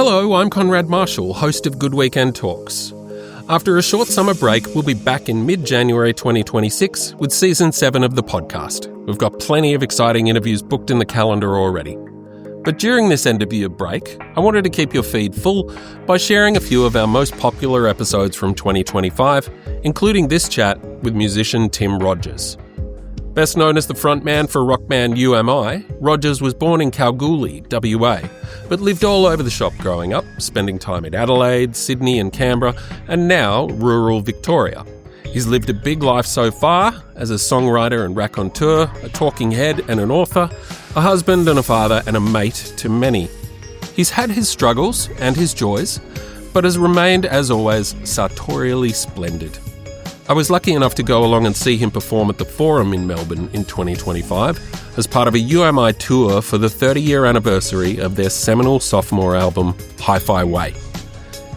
Hello, I'm Konrad Marshall, host of Good Weekend Talks. After a short summer break, we'll be back in mid-January 2026 with Season 7 of the podcast. We've got plenty of exciting interviews booked in the calendar already. But during this end-of-year break, I wanted to keep your feed full by sharing a few of our most popular episodes from 2025, including this chat with musician Tim Rogers. Best known as the frontman for rock band UMI, Rogers was born in Kalgoorlie, WA, but lived all over the shop growing up, spending time in Adelaide, Sydney and Canberra, and now rural Victoria. He's lived a big life so far as a songwriter and raconteur, a talking head and an author, a husband and a father and a mate to many. He's had his struggles and his joys, but has remained, as always, sartorially splendid. I was lucky enough to go along and see him perform at the Forum in Melbourne in 2025 as part of a UMI tour for the 30-year anniversary of their seminal sophomore album, Hi-Fi Way.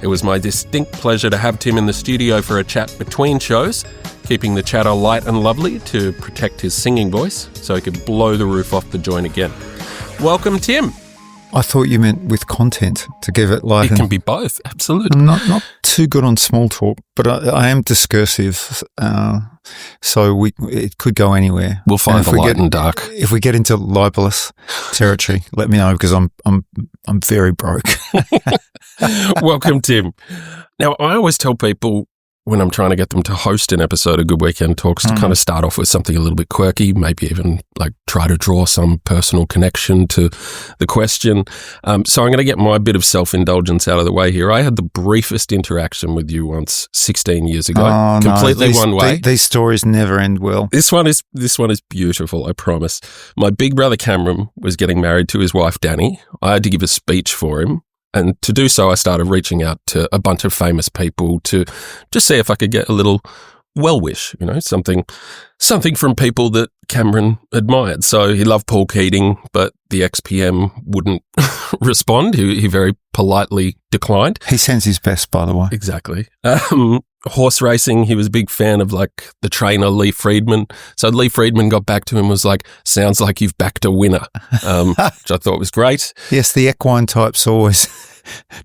It was my distinct pleasure to have Tim in the studio for a chat between shows, keeping the chatter light and lovely to protect his singing voice so he could blow the roof off the joint again. Welcome, Tim. I thought you meant with content, to give it light. It can be both, absolutely. I'm not too good on small talk, but I am discursive, so it could go anywhere. We'll find the light and dark. If we get into libelous territory, let me know, because I'm very broke. Welcome, Tim. Now, I always tell people when I'm trying to get them to host an episode of Good Weekend Talks to kind of start off with something a little bit quirky, maybe even like try to draw some personal connection to the question. So I'm going to get my bit of self-indulgence out of the way here. I had the briefest interaction with you once 16 years ago, completely one way. These stories never end well. This one is beautiful, I promise. My big brother Cameron was getting married to his wife Danny. I had to give a speech for him. And to do so, I started reaching out to a bunch of famous people to just see if I could get a little well-wish, something from people that Cameron admired. So he loved Paul Keating, but the ex-PM wouldn't respond. He very politely declined. He sends his best, by the way. Exactly. Horse racing, he was a big fan of the trainer Lee Friedman. So Lee Friedman got back to him and was like, sounds like you've backed a winner, which I thought was great. Yes, the equine types always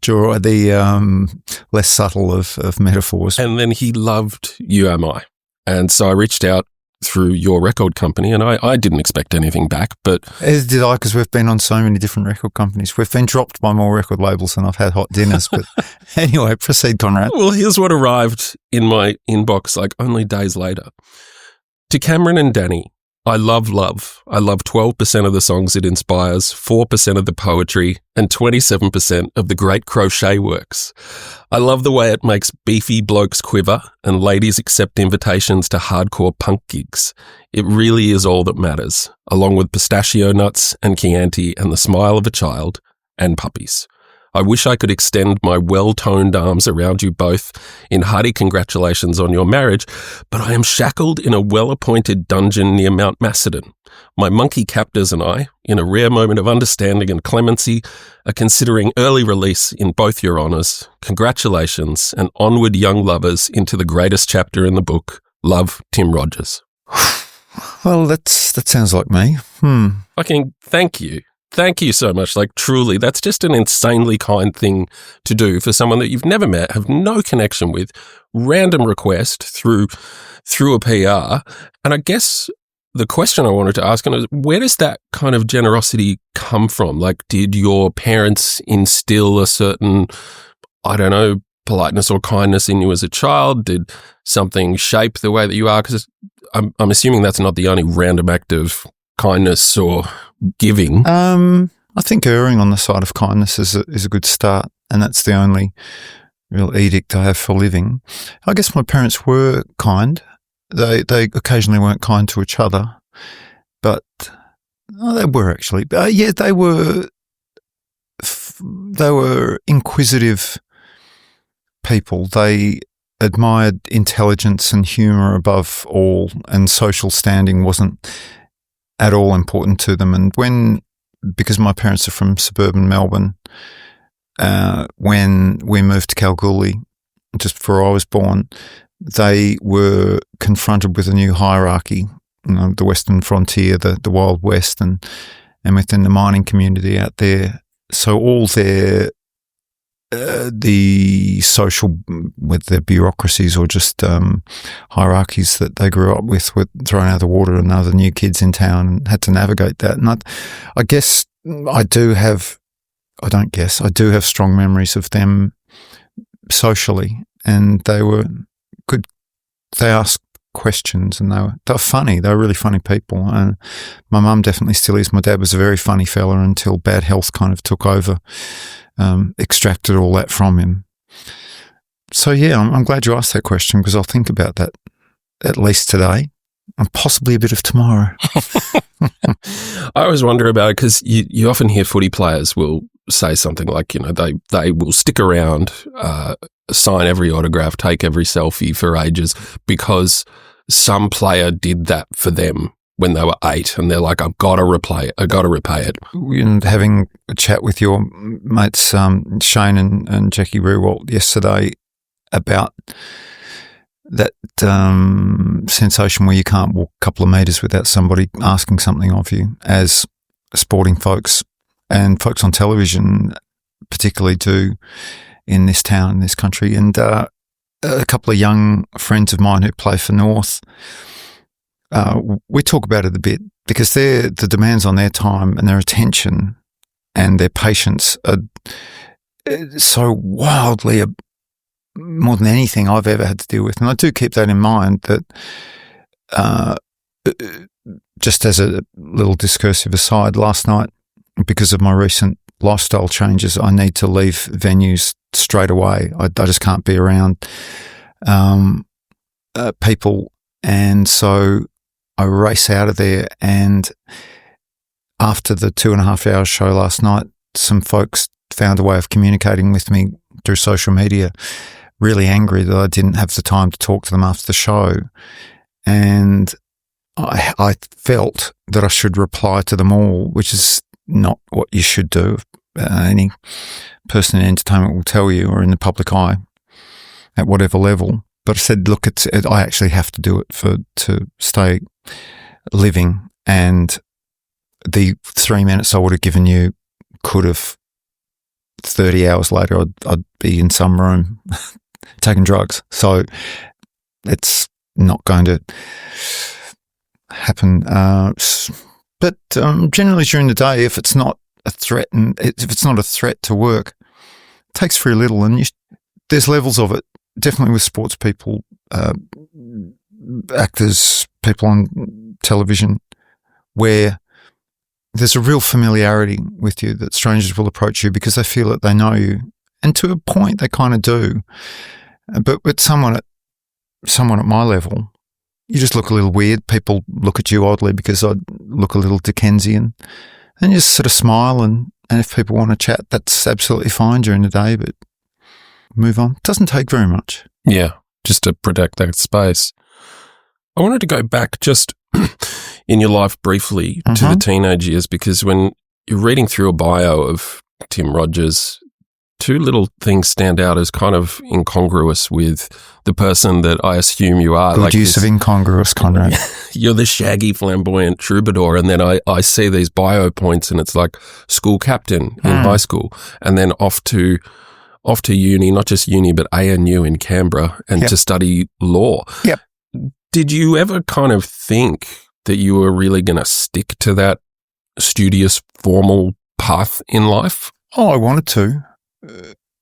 draw the less subtle of metaphors. And then he loved UMI. And so I reached out through your record company, and I didn't expect anything back, but... As did I, because we've been on so many different record companies. We've been dropped by more record labels than I've had hot dinners, but anyway, proceed, Konrad. Well, here's what arrived in my inbox only days later. To Cameron and Danny, I love love. I love 12% of the songs it inspires, 4% of the poetry, and 27% of the great crochet works. I love the way it makes beefy blokes quiver and ladies accept invitations to hardcore punk gigs. It really is all that matters, along with pistachio nuts and Chianti and the smile of a child and puppies. I wish I could extend my well-toned arms around you both in hearty congratulations on your marriage, but I am shackled in a well-appointed dungeon near Mount Macedon. My monkey captors and I, in a rare moment of understanding and clemency, are considering early release in both your honours. Congratulations, and onward, young lovers, into the greatest chapter in the book. Love, Tim Rogers. Well, that sounds like me. Fucking thank you. Thank you so much. Truly, that's just an insanely kind thing to do for someone that you've never met, have no connection with, random request through a PR. And I guess the question I wanted to ask is, where does that kind of generosity come from? Did your parents instill a certain, politeness or kindness in you as a child? Did something shape the way that you are? Because I'm assuming that's not the only random act of kindness or giving. I think erring on the side of kindness is a good start, and that's the only real edict I have for living. I guess my parents were kind. They occasionally weren't kind to each other, but they were actually. They were inquisitive people. They admired intelligence and humour above all, and social standing wasn't at all important to them. And because my parents are from suburban Melbourne, when we moved to Kalgoorlie, just before I was born, they were confronted with a new hierarchy, the Western frontier, the Wild West, and within the mining community out there. So all their the social, with their bureaucracies or just hierarchies that they grew up with, were thrown out of the water, and other new kids in town and had to navigate that. And I guess I do have strong memories of them socially, and they were good. They asked questions, and they were funny. They were really funny people. And my mum definitely still is. My dad was a very funny fella until bad health kind of took over, extracted all that from him. So yeah, I'm glad you asked that question, because I'll think about that at least today and possibly a bit of tomorrow. I always wonder about it, because you often hear footy players will say something like, they will stick around, sign every autograph, take every selfie for ages because some player did that for them when they were 8, and they're like, I've got to repay it. And having a chat with your mates, Shane and Jackie Rewalt, yesterday about that sensation where you can't walk a couple of metres without somebody asking something of you, as sporting folks and folks on television particularly do in this town, in this country. And a couple of young friends of mine who play for North, we talk about it a bit, because the demands on their time and their attention and their patience are so wildly more than anything I've ever had to deal with. And I do keep that in mind, that just as a little discursive aside, last night, because of my recent lifestyle changes, I need to leave venues straight away. I just can't be around people. And so I race out of there. And after the 2.5-hour show last night, some folks found a way of communicating with me through social media, really angry that I didn't have the time to talk to them after the show. And I felt that I should reply to them all, which is not what you should do. Any person in entertainment will tell you, or in the public eye at whatever level. But I said, look, I actually have to do it to stay living. And the 3 minutes I would have given you could have, 30 hours later, I'd be in some room taking drugs. So it's not going to happen. But generally during the day, if it's not a threat, and if it's not a threat to work, it takes very little. And there's levels of it, definitely with sports people, actors, people on television, where there's a real familiarity with you, that strangers will approach you because they feel that they know you. And to a point, they kind of do. But with someone at my level, you just look a little weird. People look at you oddly because I look a little Dickensian. And you just sort of smile, and if people want to chat, that's absolutely fine during the day, but move on. It doesn't take very much. Yeah, just to protect that space. I wanted to go back just in your life briefly to the teenage years, because when you're reading through a bio of Tim Rogers, two little things stand out as kind of incongruous with the person that I assume you are. Good use of incongruous, Konrad. You're the shaggy, flamboyant troubadour, and then I see these bio points, and it's like school captain in high school, and then off to uni, not just uni, but ANU in Canberra, and to study law. Yep. Did you ever kind of think that you were really going to stick to that studious, formal path in life? Oh, I wanted to.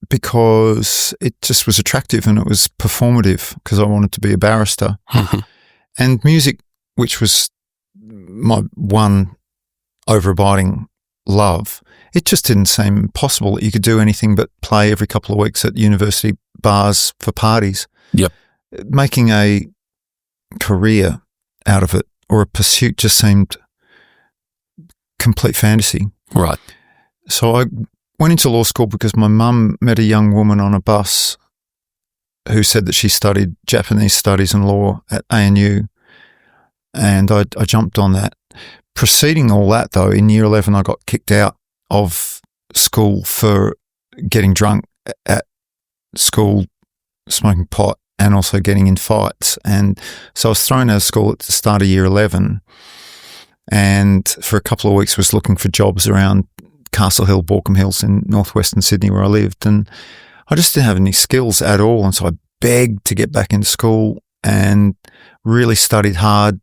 Because it just was attractive, and it was performative, because I wanted to be a barrister. And music, which was my one overabiding love, it just didn't seem possible that you could do anything but play every couple of weeks at university bars for parties. Yep. Making a career out of it, or a pursuit, just seemed complete fantasy. Right. So I went into law school because my mum met a young woman on a bus who said that she studied Japanese studies and law at ANU, and I jumped on that. Preceding all that, though, in year 11 I got kicked out of school for getting drunk at school, smoking pot, and also getting in fights. And so I was thrown out of school at the start of year 11, and for a couple of weeks was looking for jobs around Castle Hill, Borkham Hills in northwestern Sydney where I lived, and I just didn't have any skills at all, and so I begged to get back into school and really studied hard.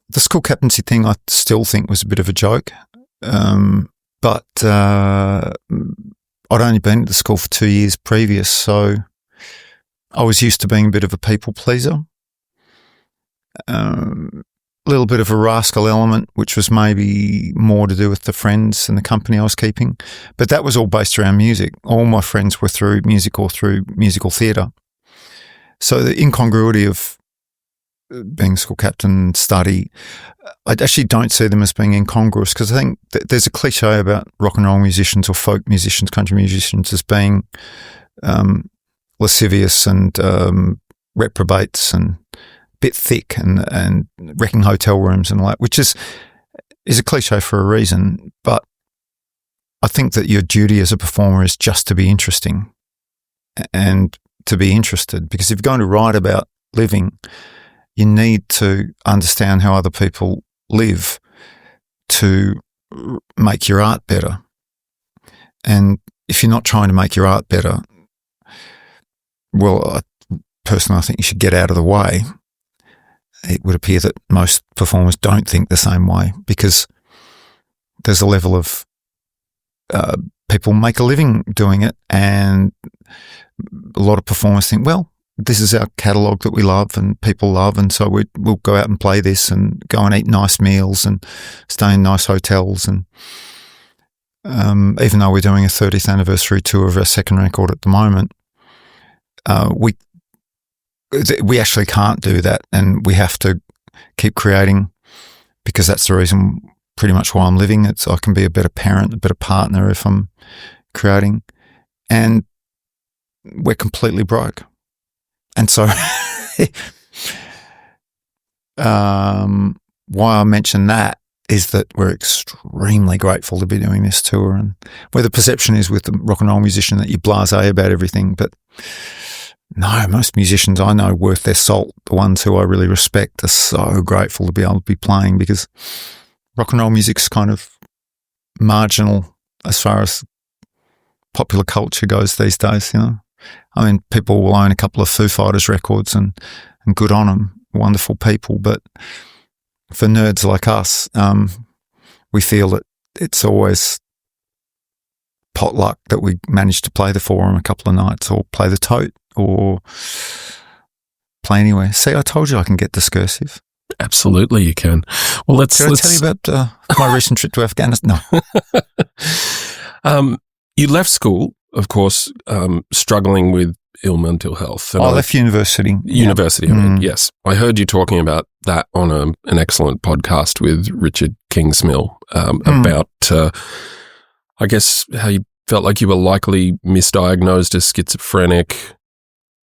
The school captaincy thing I still think was a bit of a joke, but I'd only been at the school for 2 years previous, so I was used to being a bit of a people pleaser. A little bit of a rascal element, which was maybe more to do with the friends and the company I was keeping. But that was all based around music. All my friends were through music or through musical theatre. So the incongruity of being school captain, study, I actually don't see them as being incongruous, because I think there's a cliche about rock and roll musicians or folk musicians, country musicians, as being lascivious and reprobates and bit thick and wrecking hotel rooms and all that, which is a cliche for a reason. But I think that your duty as a performer is just to be interesting and to be interested, because if you're going to write about living, you need to understand how other people live to make your art better. And if you're not trying to make your art better, well, personally, I think you should get out of the way. It would appear that most performers don't think the same way, because there's a level of people make a living doing it, and a lot of performers think, well, this is our catalogue that we love and people love, and so we'll go out and play this and go and eat nice meals and stay in nice hotels. And even though we're doing a 30th anniversary tour of our second record at the moment, we actually can't do that, and we have to keep creating, because that's the reason pretty much why I'm living. I can be a better parent, a better partner if I'm creating, and we're completely broke. And so why I mention that is that we're extremely grateful to be doing this tour, and where the perception is with the rock and roll musician that you're blasé about everything, but no, most musicians I know worth their salt, the ones who I really respect, are so grateful to be able to be playing, because rock and roll music's kind of marginal as far as popular culture goes these days, you know. I mean, people will own a couple of Foo Fighters records and good on them, wonderful people, but for nerds like us, we feel that it's always potluck that we manage to play the Forum a couple of nights, or play the Tote, or play anywhere. See, I told you I can get discursive. Absolutely, you can. Well, let's tell you about my recent trip to Afghanistan. No. You left school, of course, struggling with ill mental health. I left university. University, I mean, yes. I heard you talking about that on an excellent podcast with Richard Kingsmill about, I guess, how you felt like you were likely misdiagnosed as schizophrenic,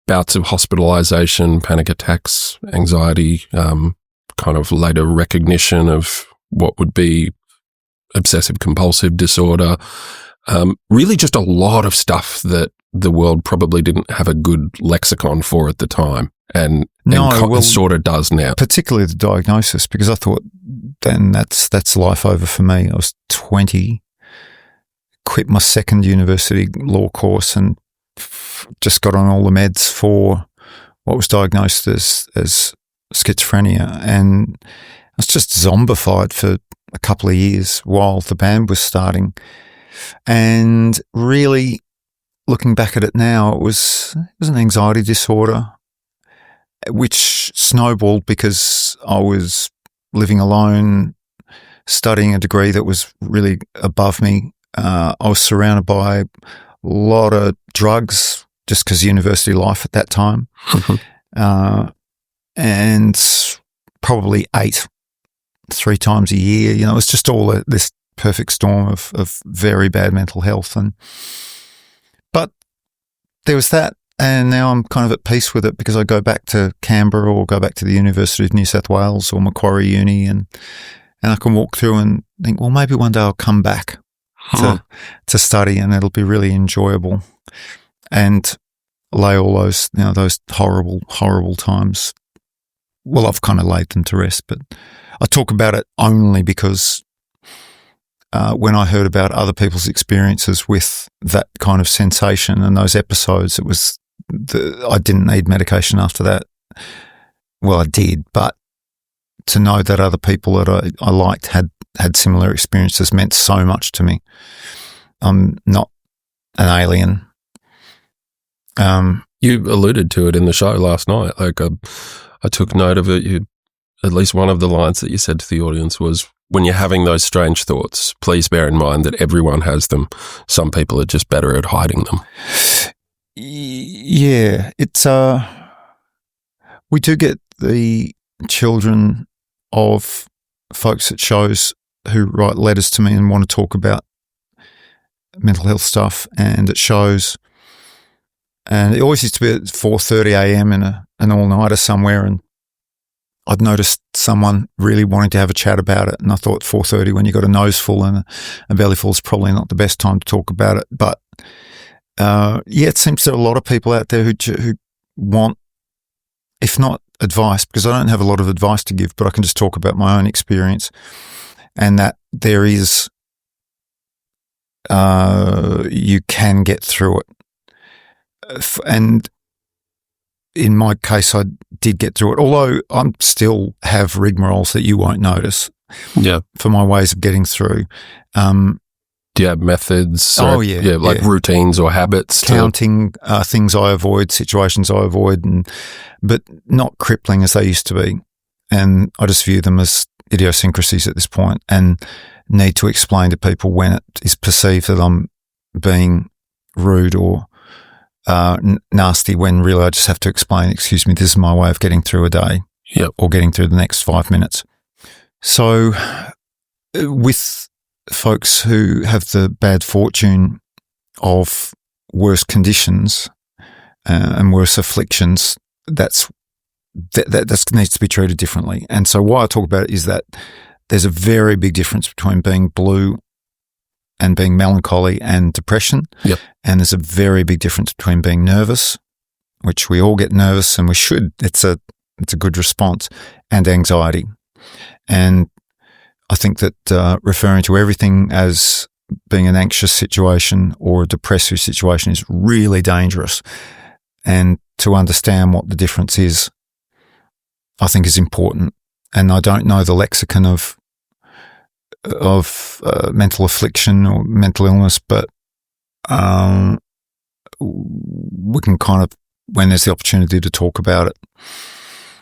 bouts of hospitalisation, panic attacks, anxiety, kind of later recognition of what would be obsessive compulsive disorder. Really just a lot of stuff that the world probably didn't have a good lexicon for at the time, and sort of does now. Particularly the diagnosis, because I thought then that's life over for me. I was 20, quit my second university law course, and just got on all the meds for what was diagnosed as schizophrenia, and I was just zombified for a couple of years while the band was starting. And really, looking back at it now, it was an anxiety disorder, which snowballed because I was living alone, studying a degree that was really above me. I was surrounded by a lot of drugs, just because university life at that time, and probably ate 3 times a year. You know, it was just all this perfect storm of very bad mental health. But there was that, and now I'm kind of at peace with it, because I go back to Canberra or go back to the University of New South Wales or Macquarie Uni, and I can walk through and think, well, maybe one day I'll come back to study, and it'll be really enjoyable, and lay all those horrible times. Well, I've kind of laid them to rest, but I talk about it only because when I heard about other people's experiences with that kind of sensation and those episodes, I didn't need medication after that. Well, I did, but to know that other people that I liked had similar experiences meant so much to me. I'm not an alien. You alluded to it in the show last night. Like I took note of it. At least one of the lines that you said to the audience was, when you're having those strange thoughts, please bear in mind that everyone has them. Some people are just better at hiding them. Yeah, it's we do get the children of folks at shows who write letters to me and want to talk about mental health stuff and at shows. And it always used to be at 4:30 a.m. in an all-nighter somewhere, and I'd noticed someone really wanting to have a chat about it, and I thought 4:30 when you got a nose full and a belly full is probably not the best time to talk about it. But it seems there are a lot of people out there who want, if not advice, because I don't have a lot of advice to give, but I can just talk about my own experience, and that there is, you can get through it. And in my case, I did get through it, although I still have rigmaroles that you won't notice. Yeah. For my ways of getting through. Do you have methods? Routines or habits? Counting things I avoid, situations I avoid, but not crippling as they used to be. And I just view them as idiosyncrasies at this point and need to explain to people when it is perceived that I'm being rude or nasty, when really I just have to explain, excuse me, this is my way of getting through a day. Yep. Or getting through the next 5 minutes. So with folks who have the bad fortune of worse conditions and worse afflictions, that needs to be treated differently. And so why I talk about it is that there's a very big difference between being blue and being melancholy and depression. Yep. And there's a very big difference between being nervous, which we all get nervous and we should. It's a good response, and anxiety. And I think that referring to everything as being an anxious situation or a depressive situation is really dangerous. And to understand what the difference is, I think is important. And I don't know the lexicon of mental affliction or mental illness, but we can kind of, when there's the opportunity to talk about it,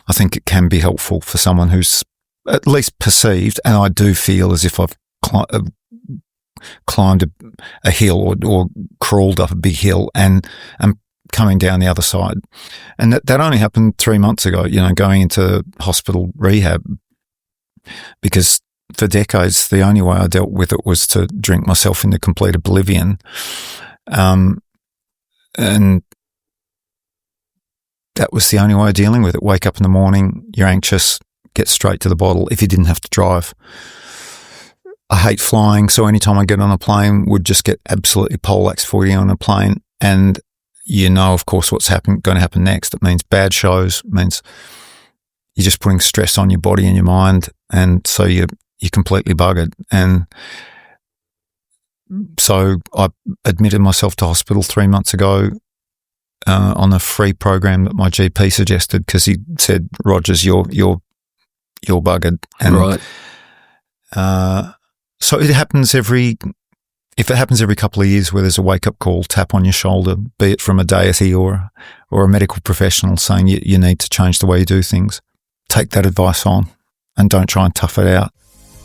I think it can be helpful for someone who's at least perceived, and I do feel as if I've climbed a hill or crawled up a big hill and I'm coming down the other side. And that only happened 3 months ago, going into hospital rehab, because for decades, the only way I dealt with it was to drink myself into complete oblivion. And that was the only way of dealing with it. Wake up in the morning, you're anxious, get straight to the bottle if you didn't have to drive. I hate flying, so anytime I get on a plane, would just get absolutely poleaxed for you on a plane. And of course, what's going to happen next. It means bad shows, it means you're just putting stress on your body and your mind, and so you're completely buggered. And so I admitted myself to hospital 3 months ago on a free program that my GP suggested, because he said, Rogers, you're buggered. And, right. So it happens if it happens every couple of years where there's a wake-up call, tap on your shoulder, be it from a deity or a medical professional saying you need to change the way you do things, take that advice on and don't try and tough it out.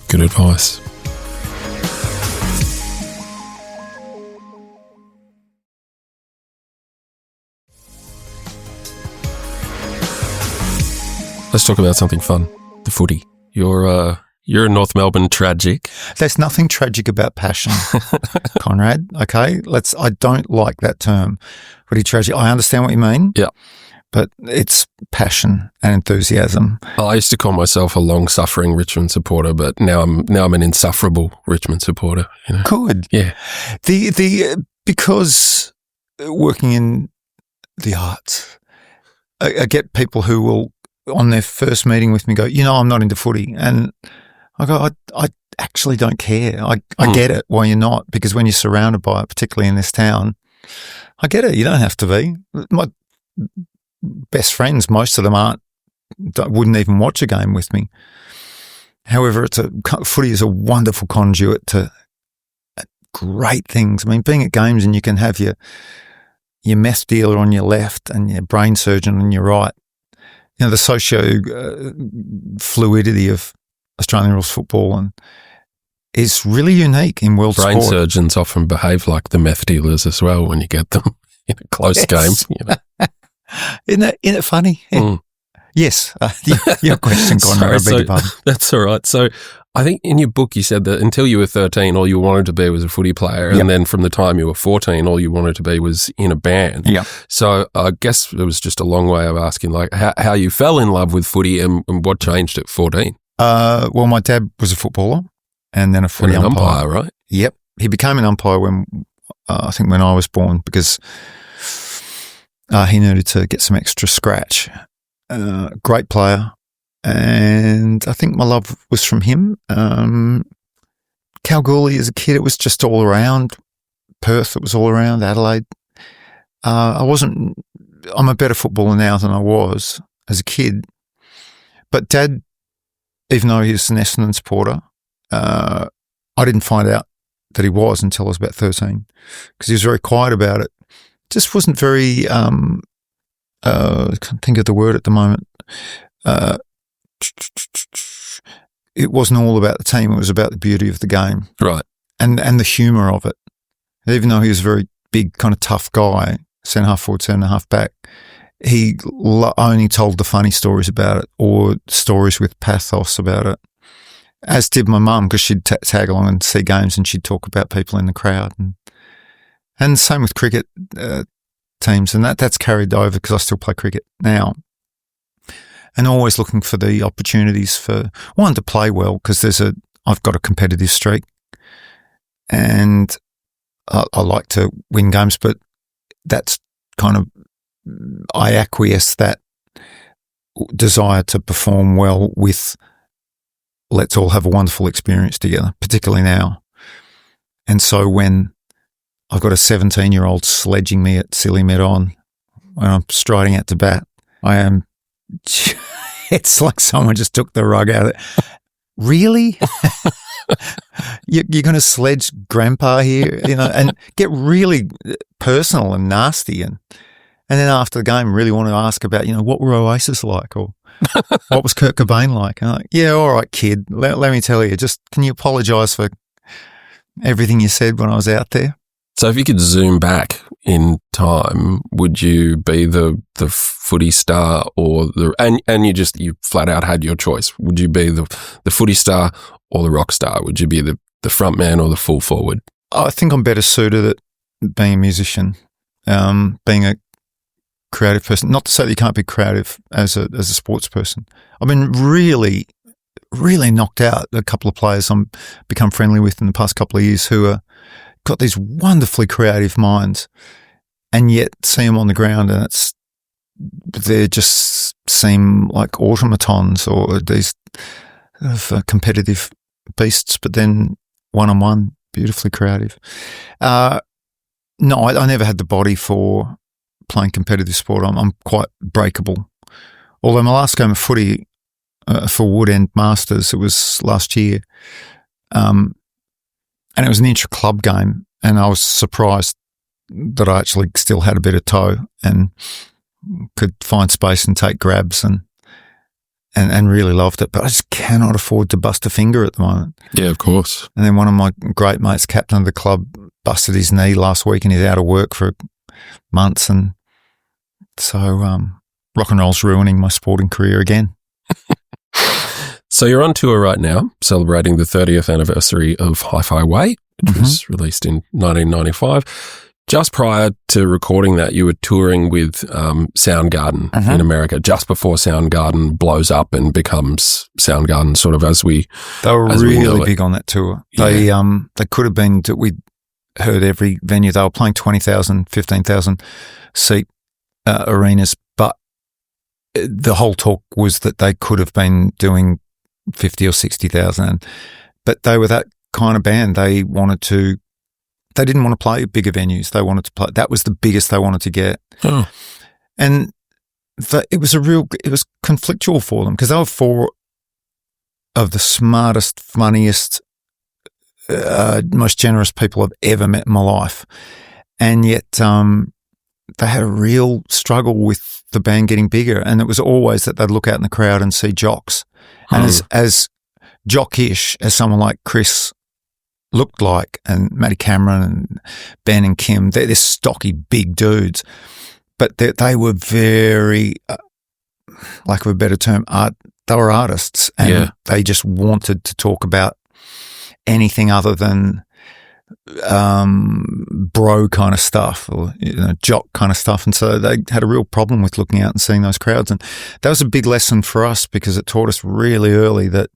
Good advice. Let's talk about something fun, the footy. You're a North Melbourne tragic. There's nothing tragic about passion, Konrad, okay? I don't like that term, footy tragic. I understand what you mean. Yeah. But it's passion and enthusiasm. I used to call myself a long-suffering Richmond supporter, but now I'm an insufferable Richmond supporter. Good. Yeah. Because working in the arts, I get people who will, on their first meeting with me, go, I'm not into footy. And I go, I actually don't care. I get it why you're not, because when you're surrounded by it, particularly in this town, I get it. You don't have to be. My best friends, most of them wouldn't even watch a game with me. However, footy is a wonderful conduit to great things. I mean, being at games and you can have your meth dealer on your left and your brain surgeon on your right. You know, the fluidity of Australian rules football and is really unique in world Brain sport. surgeons often behave like the meth dealers as well when you get them in a close game. You know. Isn't it funny? Mm. Yes. Your question, Konrad. I beg your pardon. That's all right. So I think in your book you said that until you were 13, all you wanted to be was a footy player. Yep. And then from the time you were 14, all you wanted to be was in a band. Yeah. So I guess it was just a long way of asking like how you fell in love with footy and what changed at 14. Well, my dad was a footballer and then a footy And an umpire. right? Yep. He became an umpire when I was born because he needed to get some extra scratch. Great player. And I think my love was from him. Kalgoorlie as a kid, it was just all around. Perth, it was all around. Adelaide. I'm a better footballer now than I was as a kid. But Dad, even though he was an Essendon supporter, I didn't find out that he was until I was about 13 because he was very quiet about it. Just wasn't very, I can't think of the word at the moment. It wasn't all about the team. It was about the beauty of the game. Right. And the humour of it. Even though he was a very big, kind of tough guy, centre-half forward, centre-half back, he only told the funny stories about it or stories with pathos about it, as did my mum, because she'd tag along and see games and she'd talk about people in the crowd. And same with cricket teams, and that's carried over because I still play cricket now. And always looking for the opportunities for, one, to play well, because I've got a competitive streak and I like to win games, but that's kind of, I acquiesce that desire to perform well with let's all have a wonderful experience together, particularly now. And so when I've got a 17-year-old sledging me at silly mid-on when I'm striding out to bat, it's like someone just took the rug out of it. Really? You're going to sledge grandpa here, and get really personal and nasty. And then after the game, really want to ask about, what were Oasis like or what was Kurt Cobain like? And I'm like, yeah, all right, kid. Let me tell you, just can you apologise for everything you said when I was out there? So if you could zoom back in time, would you be the footy star or and you flat out had your choice? Would you be the footy star or the rock star? Would you be the frontman or the full forward? I think I'm better suited at being a musician, being a creative person. Not to say that you can't be creative as a sports person. I've been really, really knocked out a couple of players I'm become friendly with in the past couple of years who are got these wonderfully creative minds, and yet see them on the ground and they just seem like automatons or these competitive beasts, but then one-on-one, beautifully creative. No, I never had the body for playing competitive sport. I'm quite breakable. Although my last game of footy for Wood End Masters, it was last year, and it was an intra-club game, and I was surprised that I actually still had a bit of toe and could find space and take grabs and really loved it. But I just cannot afford to bust a finger at the moment. Yeah, of course. And then one of my great mates, captain of the club, busted his knee last week and he's out of work for months. And so rock and roll's ruining my sporting career again. So you're on tour right now, celebrating the 30th anniversary of Hi-Fi Way, which was released in 1995. Just prior to recording that, you were touring with Soundgarden in America, just before Soundgarden blows up and becomes Soundgarden, sort of as we They were really big on that tour. Yeah. They could have been, we heard every venue. They were playing 20,000, 15,000 seat arenas, but the whole talk was that they could have been doing 50 or 60,000. But they were that kind of band. They didn't want to play bigger venues. They wanted to play. That was the biggest they wanted to get. Oh. And it was conflictual for them because they were four of the smartest, funniest, most generous people I've ever met in my life. And yet they had a real struggle with the band getting bigger. And it was always that they'd look out in the crowd and see jocks. And as jockish as someone like Chris looked like, and Matty Cameron and Ben and Kim, they're stocky, big dudes. But they were very, lack of a better term, they were artists. And they just wanted to talk about anything other than bro kind of stuff or jock kind of stuff. And so they had a real problem with looking out and seeing those crowds. And that was a big lesson for us because it taught us really early that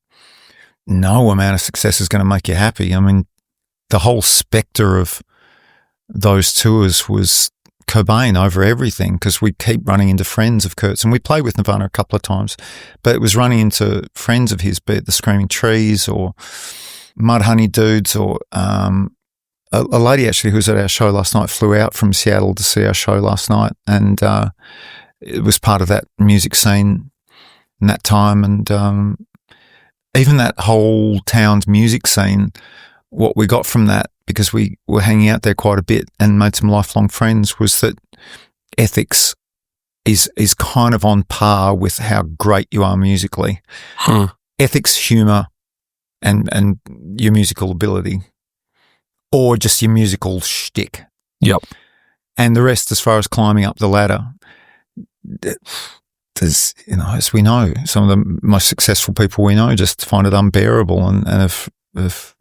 no amount of success is going to make you happy. I mean, the whole spectre of those tours was Cobain over everything because we keep running into friends of Kurt's, and we played with Nirvana a couple of times, but it was running into friends of his, be it the Screaming Trees or Mudhoney Dudes or a lady actually who was at our show last night flew out from Seattle to see our show last night, and it was part of that music scene in that time. And even that whole town's music scene, what we got from that, because we were hanging out there quite a bit and made some lifelong friends, was that ethics is kind of on par with how great you are musically. Ethics, humour, and your musical ability, or just your musical shtick. Yep. And the rest, as far as climbing up the ladder, there's, as we know, some of the most successful people we know just find it unbearable and have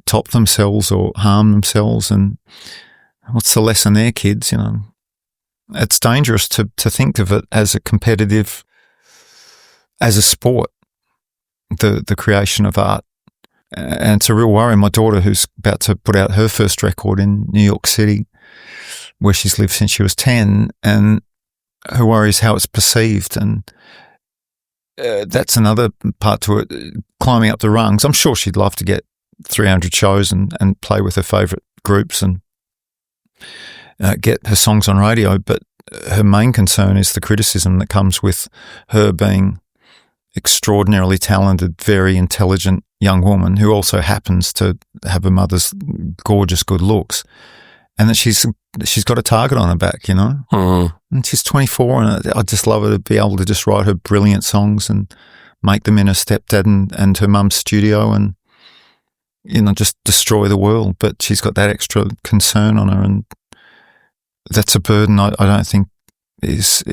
topped themselves or harmed themselves. And what's the lesson there, kids? It's dangerous to think of it as a competitive, as a sport, the creation of art. And it's a real worry. My daughter, who's about to put out her first record in New York City, where she's lived since she was 10, and her worry is how it's perceived. And that's another part to it, climbing up the rungs. I'm sure she'd love to get 300 shows and play with her favourite groups and get her songs on radio. But her main concern is the criticism that comes with her being extraordinarily talented, very intelligent young woman who also happens to have her mother's gorgeous good looks, and that she's got a target on her back, And she's 24, and I just love her to be able to just write her brilliant songs and make them in her stepdad and her mum's studio and, just destroy the world. But she's got that extra concern on her, and that's a burden I don't think is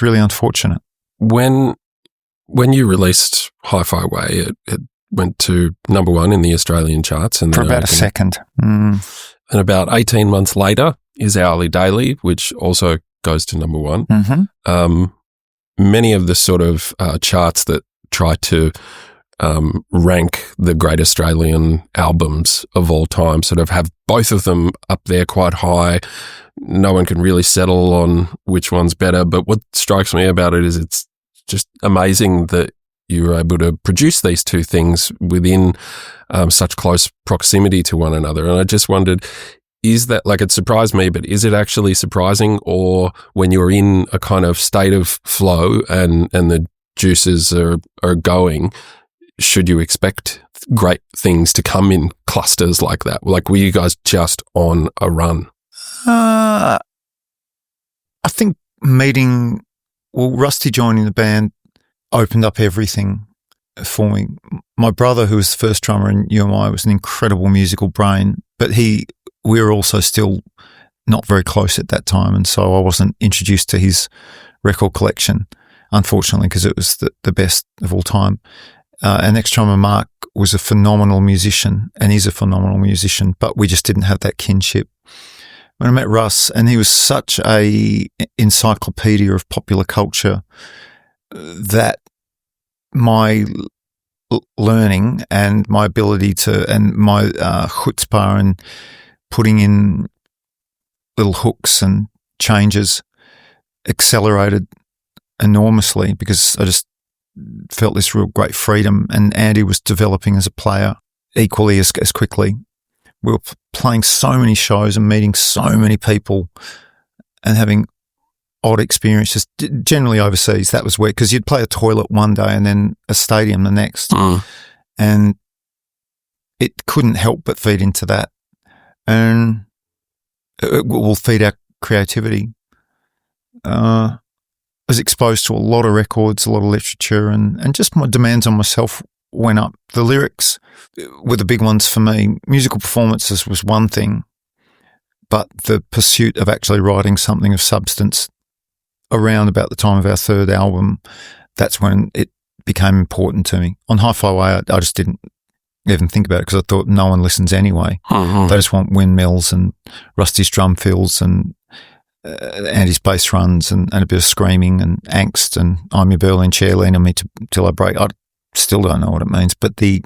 really unfortunate. When you released Hi-Fi Way, it went to number one in the Australian charts. And for about a second. And about 18 months later is Hourly Daily, which also goes to number one. Mm-hmm. Many of the sort of charts that try to rank the great Australian albums of all time sort of have both of them up there quite high. No one can really settle on which one's better. But what strikes me about it is it's just amazing that you were able to produce these two things within such close proximity to one another. And I just wondered, is that, it surprised me, but is it actually surprising? Or when you're in a kind of state of flow and the juices are going, should you expect great things to come in clusters like that? Were you guys just on a run? I think Rusty joining the band opened up everything for me. My brother, who was the first drummer in UMI, was an incredible musical brain, but we were also still not very close at that time, and so I wasn't introduced to his record collection, unfortunately, because it was the best of all time. And ex-drummer Mark was a phenomenal musician, and he's a phenomenal musician, but we just didn't have that kinship. When I met Russ, and he was such a encyclopedia of popular culture, that my learning and my ability and my chutzpah and putting in little hooks and changes accelerated enormously, because I just felt this real great freedom, and Andy was developing as a player equally as quickly. We were playing so many shows and meeting so many people and having odd experiences, generally overseas. That was weird because you'd play a toilet one day and then a stadium the next. And it couldn't help but feed into that. And it will feed our creativity. I was exposed to a lot of records, a lot of literature, and just my demands on myself went up. The lyrics were the big ones for me. Musical performances was one thing, but the pursuit of actually writing something of substance around about the time of our third album, that's when it became important to me. On Hi-Fi Way, I just didn't even think about it because I thought no one listens anyway. They just want windmills and Rusty's drum fills and Andy's bass runs and a bit of screaming and angst and I'm your Berlin chair, lean on me till I break. I still don't know what it means, but it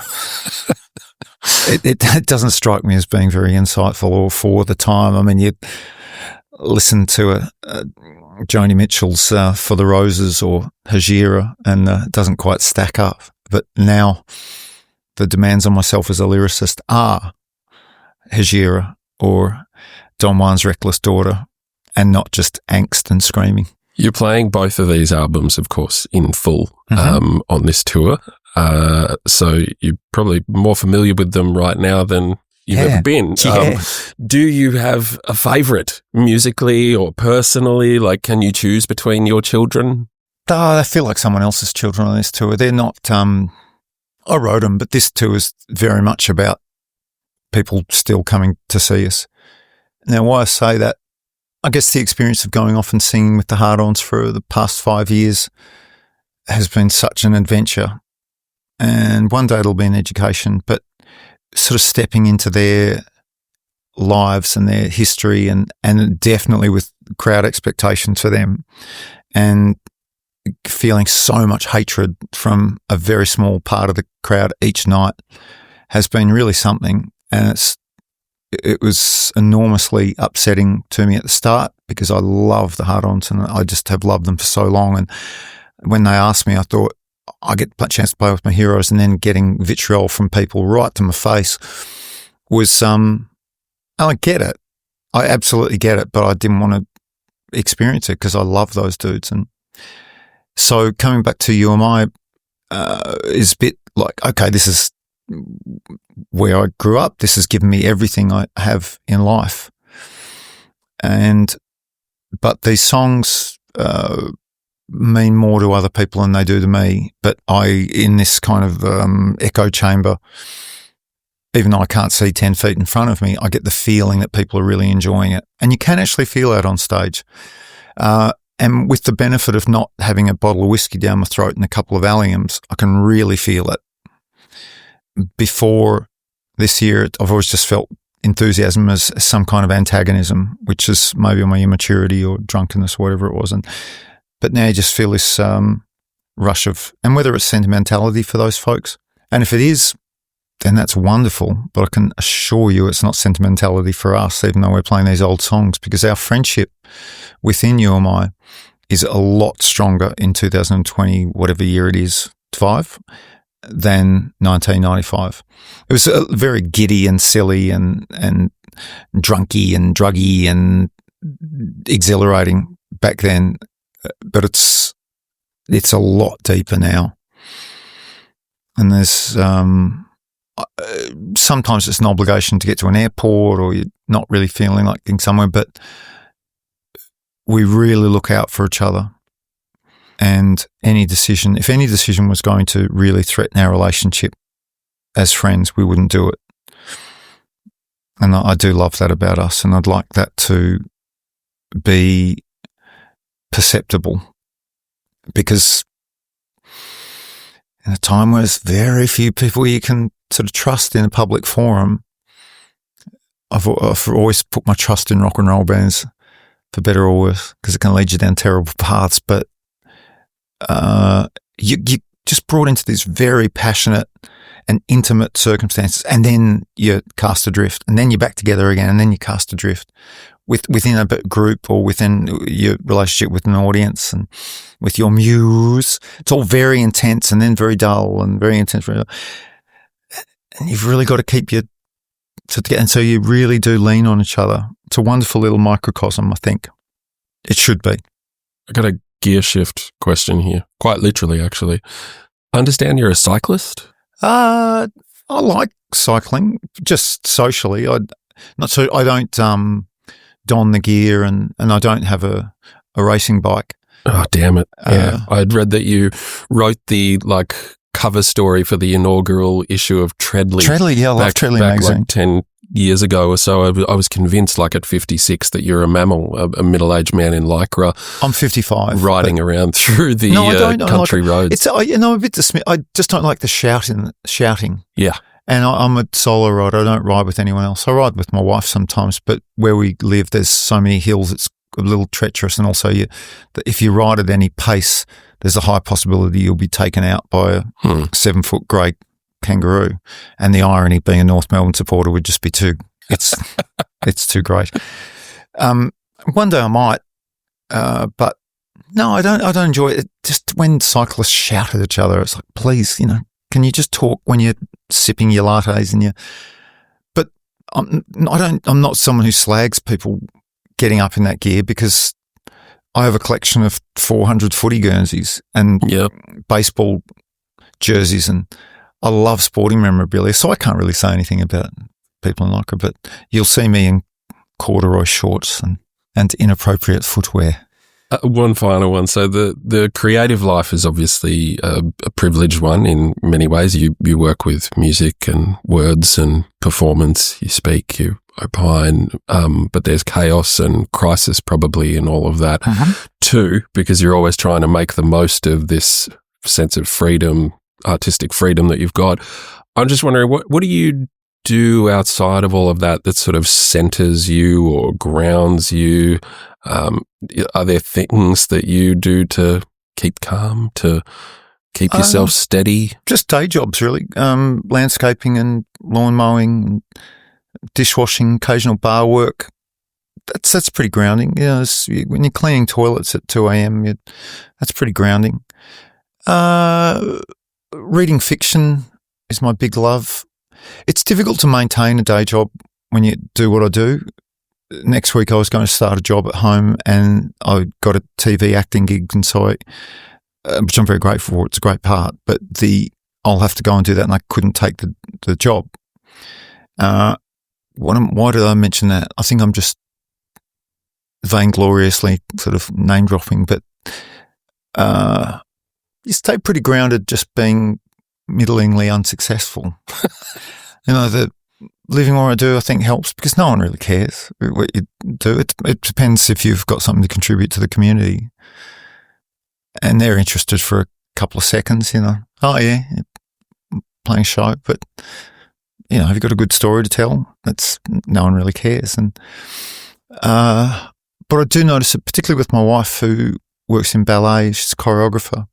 doesn't strike me as being very insightful or for the time. I mean, you listen to Joni Mitchell's For the Roses or Hajira and it doesn't quite stack up. But now the demands on myself as a lyricist are Hajira or Don Juan's Reckless Daughter and not just angst and screaming. You're playing both of these albums, of course, in full on this tour. So you're probably more familiar with them right now than you've ever been. Do you have a favourite musically or personally? Like, can you choose between your children? I feel like someone else's children on this tour. They're not, I wrote them, but this tour is very much about people still coming to see us. Now, why I say that, I guess the experience of going off and singing with the Hard-Ons for the past 5 years has been such an adventure. And one day it'll be an education, but sort of stepping into their lives and their history and definitely with crowd expectations for them and feeling so much hatred from a very small part of the crowd each night has been really something. And it was enormously upsetting to me at the start because I love the Hard-Ons and I just have loved them for so long. And when they asked me, I thought I get a chance to play with my heroes, and then getting vitriol from people right to my face was, I get it. I absolutely get it, but I didn't want to experience it because I love those dudes. And so coming back to You Am I is a bit like, okay, this is where I grew up. This has given me everything I have in life. But these songs mean more to other people than they do to me. But in this kind of echo chamber, even though I can't see 10 feet in front of me, I get the feeling that people are really enjoying it. And you can actually feel that on stage. And with the benefit of not having a bottle of whiskey down my throat and a couple of Alliums, I can really feel it. Before this year, I've always just felt enthusiasm as some kind of antagonism, which is maybe my immaturity or drunkenness, whatever it was. But now you just feel this rush of, and whether it's sentimentality for those folks, and if it is, then that's wonderful. But I can assure you it's not sentimentality for us, even though we're playing these old songs, because our friendship within You Am I is a lot stronger in 2020, whatever year it is, 5, than 1995. It was very giddy and silly and drunky and druggy and exhilarating back then, but it's a lot deeper now. And there's sometimes it's an obligation to get to an airport or you're not really feeling like getting somewhere, but we really look out for each other. And if any decision was going to really threaten our relationship as friends, we wouldn't do it. And I do love that about us, and I'd like that to be perceptible, because in a time where there's very few people you can sort of trust in a public forum, I've always put my trust in rock and roll bands, for better or worse, because it can lead you down terrible paths. But you just brought into these very passionate and intimate circumstances, and then you're cast adrift, and then you're back together again, and then you're cast adrift. within a group or within your relationship with an audience and with your muse. It's all very intense and then very dull and very intense. And you've really got to keep your together. And so you really do lean on each other. It's a wonderful little microcosm, I think. It should be. I got a gear shift question here, quite literally, actually. I understand you're a cyclist? I like cycling, just socially. I don't don the gear and I don't have a racing bike. Oh, damn it. Yeah. I'd read that you wrote the cover story for the inaugural issue of Treadly. Treadly, yeah, I love Treadly magazine. Like 10 years ago or so, I was convinced at 56 that you're a mammal, a middle-aged man in Lycra. I'm 55. Riding around through the country roads. I'm a bit dismissive. I just don't like the shouting. Yeah. And I'm a solo rider. I don't ride with anyone else. I ride with my wife sometimes, but where we live, there's so many hills, it's a little treacherous. And also, if you ride at any pace, there's a high possibility you'll be taken out by a 7-foot grey kangaroo. And the irony, being a North Melbourne supporter, would just be it's too great. One day I might, but no, I don't enjoy it. Just when cyclists shout at each other, it's like, please, can you just talk when you're sipping your lattes but I'm not someone who slags people getting up in that gear, because I have a collection of 400 footy Guernseys and baseball jerseys, and I love sporting memorabilia, so I can't really say anything about people in Lycra, but you'll see me in corduroy shorts and inappropriate footwear. One final one. So the creative life is obviously a privileged one in many ways. You work with music and words and performance. You speak, you opine, but there's chaos and crisis probably in all of that too, because you're always trying to make the most of this sense of freedom, artistic freedom that you've got. I'm just wondering, what do you do outside of all of that sort of centers you or grounds you? Are there things that you do to keep calm, to keep yourself steady? Just day jobs, really. Landscaping and lawn mowing, dishwashing, occasional bar work. That's pretty grounding. When you're cleaning toilets at 2 a.m, that's pretty grounding. Reading fiction is my big love. It's difficult to maintain a day job when you do what I do. Next week I was going to start a job at home and I got a TV acting gig, and so which I'm very grateful for. It's a great part, but I'll have to go and do that, and I couldn't take the job. Why did I mention that? I think I'm just vaingloriously sort of name dropping, but you stay pretty grounded just being middlingly unsuccessful. The living where I do, I think, helps, because no one really cares what you do. It depends if you've got something to contribute to the community, and they're interested for a couple of seconds. Oh yeah, playing a show, but have you got a good story to tell? No one really cares. And but I do notice it, particularly with my wife, who works in ballet. She's a choreographer.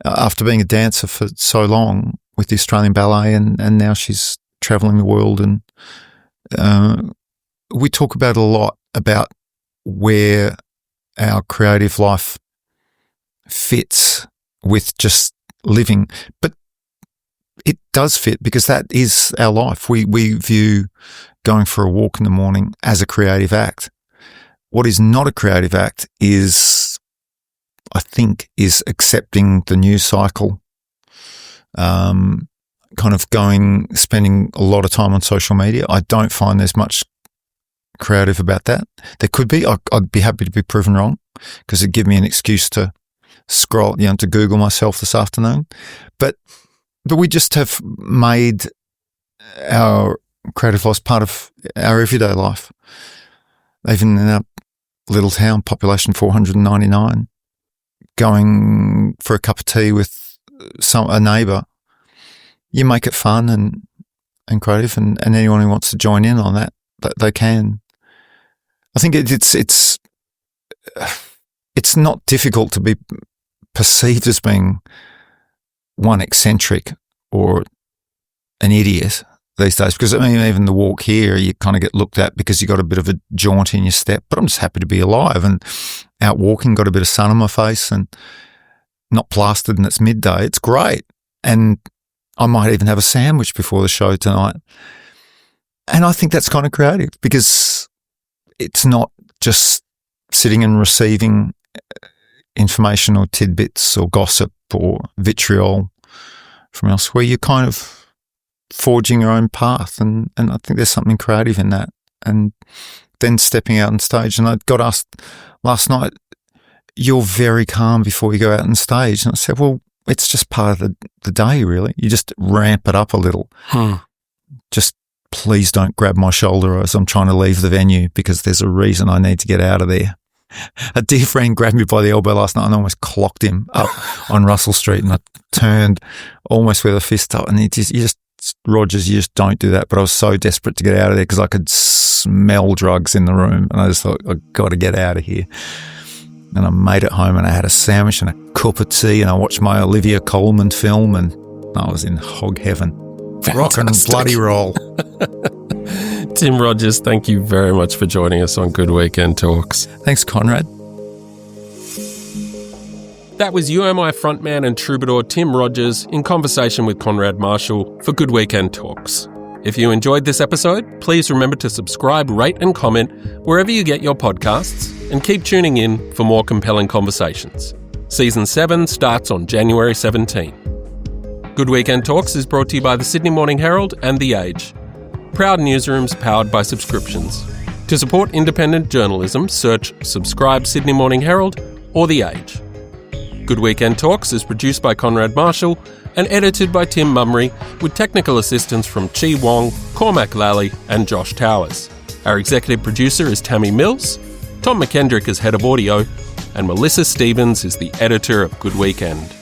After being a dancer for so long with the Australian Ballet, and now she's travelling the world, and we talk about a lot about where our creative life fits with just living, but it does fit because that is our life. We view going for a walk in the morning as a creative act. What is not a creative act is accepting the news cycle, spending a lot of time on social media. I don't find there's much creative about that. There could be. I'd be happy to be proven wrong, because it'd give me an excuse to scroll, to Google myself this afternoon. But we just have made our creative life part of our everyday life. Even in our little town, population 499, going for a cup of tea with a neighbour, you make it fun and creative, and anyone who wants to join in on that they can. I think it's not difficult to be perceived as being one eccentric or an idiot. these days, because I mean, even the walk here, you kind of get looked at because you got a bit of a jaunt in your step, but I'm just happy to be alive and out walking, got a bit of sun on my face and not plastered, and it's midday. It's great. And I might even have a sandwich before the show tonight. And I think that's kind of creative because it's not just sitting and receiving information or tidbits or gossip or vitriol from elsewhere. You're kind of forging your own path, and I think there's something creative in that. And then stepping out on stage, and I got asked last night, you're very calm before you go out on stage. And I said, well, it's just part of the day, really. You just ramp it up a little. Just please don't grab my shoulder as I'm trying to leave the venue, because there's a reason I need to get out of there. A dear friend grabbed me by the elbow last night and I almost clocked him up on Russell Street, and I turned almost with a fist up, and Rogers, you just don't do that. But I was so desperate to get out of there because I could smell drugs in the room, and I just thought, I've got to get out of here. And I made it home, and I had a sandwich and a cup of tea, and I watched my Olivia Colman film, and I was in hog heaven. Rock and bloody roll. Tim Rogers, thank you very much for joining us on Good Weekend Talks. Thanks, Konrad. That was UMI frontman and troubadour Tim Rogers in conversation with Konrad Marshall for Good Weekend Talks. If you enjoyed this episode, please remember to subscribe, rate and comment wherever you get your podcasts, and keep tuning in for more compelling conversations. Season 7 starts on January 17. Good Weekend Talks is brought to you by the Sydney Morning Herald and The Age. Proud newsrooms powered by subscriptions. To support independent journalism, search Subscribe Sydney Morning Herald or The Age. Good Weekend Talks is produced by Konrad Marshall and edited by Tim Mummery, with technical assistance from Chi Wong, Cormac Lally and Josh Towers. Our executive producer is Tammy Mills, Tom McKendrick is head of audio, and Melissa Stevens is the editor of Good Weekend.